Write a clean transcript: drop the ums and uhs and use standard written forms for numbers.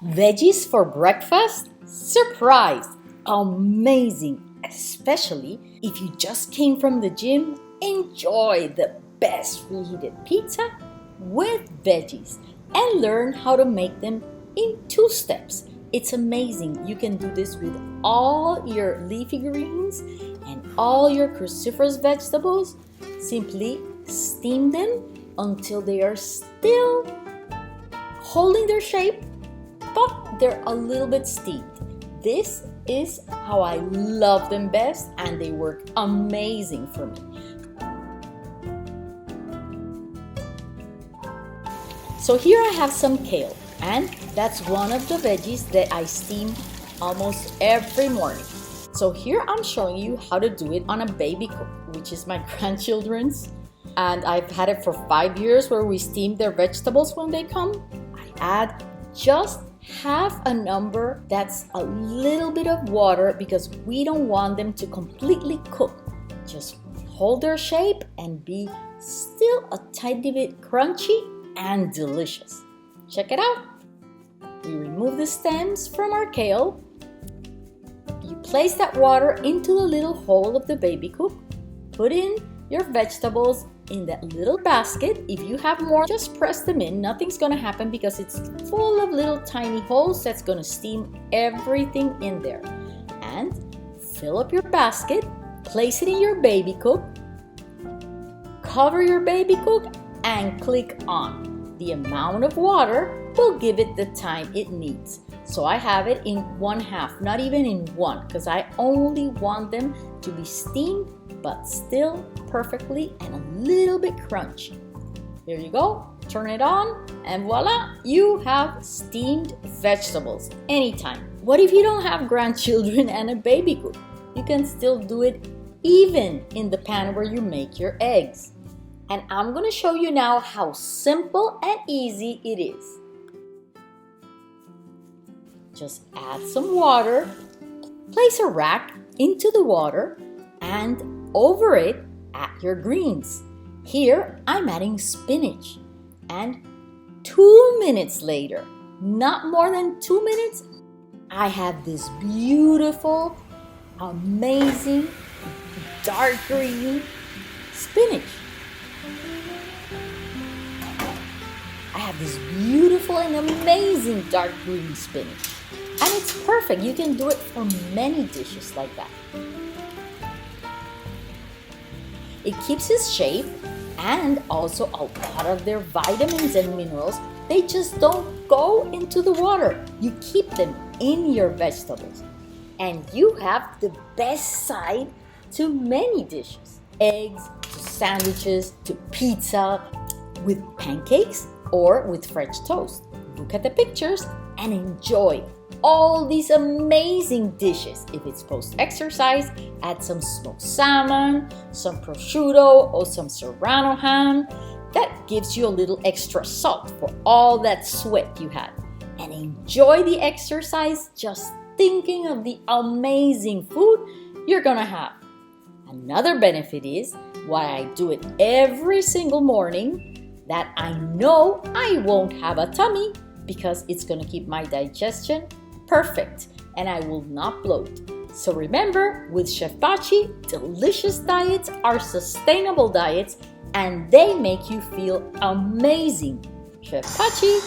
Veggies for breakfast? Surprise! Amazing! Especially if you just came from the gym, enjoy the best reheated pizza with veggies and learn how to make them in 2 steps. It's amazing. You can do this with all your leafy greens and all your cruciferous vegetables. Simply steam them until they are still holding their shape, but they're a little bit steamed. This is how I love them best, and they work amazing for me. So here I have some kale, and that's one of the veggies that I steam almost every morning. So here I'm showing you how to do it on a baby cook, which is my grandchildren's. And I've had it for 5 years where we steam their vegetables when they come. I add just half a number, that's a little bit of water, because we don't want them to completely cook. Just hold their shape and be still a tiny bit crunchy and delicious. Check it out. We remove the stems from our kale. You place that water into the little hole of the baby cook. Put in your vegetables in that little basket. If you have more, just press them in. Nothing's gonna happen because it's full of little tiny holes that's gonna steam everything in there. And fill up your basket, place it in your baby cook, cover your baby cook, and click on. The amount of water will give it the time it needs. So I have it in 1/2, not even in 1, because I only want them to be steamed but still perfectly and a little bit crunchy. There you go, turn it on, and voila, you have steamed vegetables anytime. What if you don't have grandchildren and a baby cook? You can still do it even in the pan where you make your eggs. And I'm gonna show you now how simple and easy it is. Just add some water, place a rack into the water, and over it, add your greens. Here, I'm adding spinach. And 2 minutes later, not more than 2 minutes, I have this beautiful, amazing, dark green spinach. I have this beautiful and amazing dark green spinach. And it's perfect. You can do it for many dishes like that. It keeps its shape, and also a lot of their vitamins and minerals, they just don't go into the water. You keep them in your vegetables. And you have the best side to many dishes. Eggs, to sandwiches, to pizza, with pancakes, or with French toast. Look at the pictures and enjoy all these amazing dishes. If it's post-exercise, add some smoked salmon, some prosciutto, or some serrano ham. That gives you a little extra salt for all that sweat you had. And enjoy the exercise just thinking of the amazing food you're gonna have. Another benefit is why I do it every single morning, that I know I won't have a tummy because it's gonna keep my digestion perfect and I will not bloat. So remember, with Chef Pachi, delicious diets are sustainable diets and they make you feel amazing. Chef Pachi.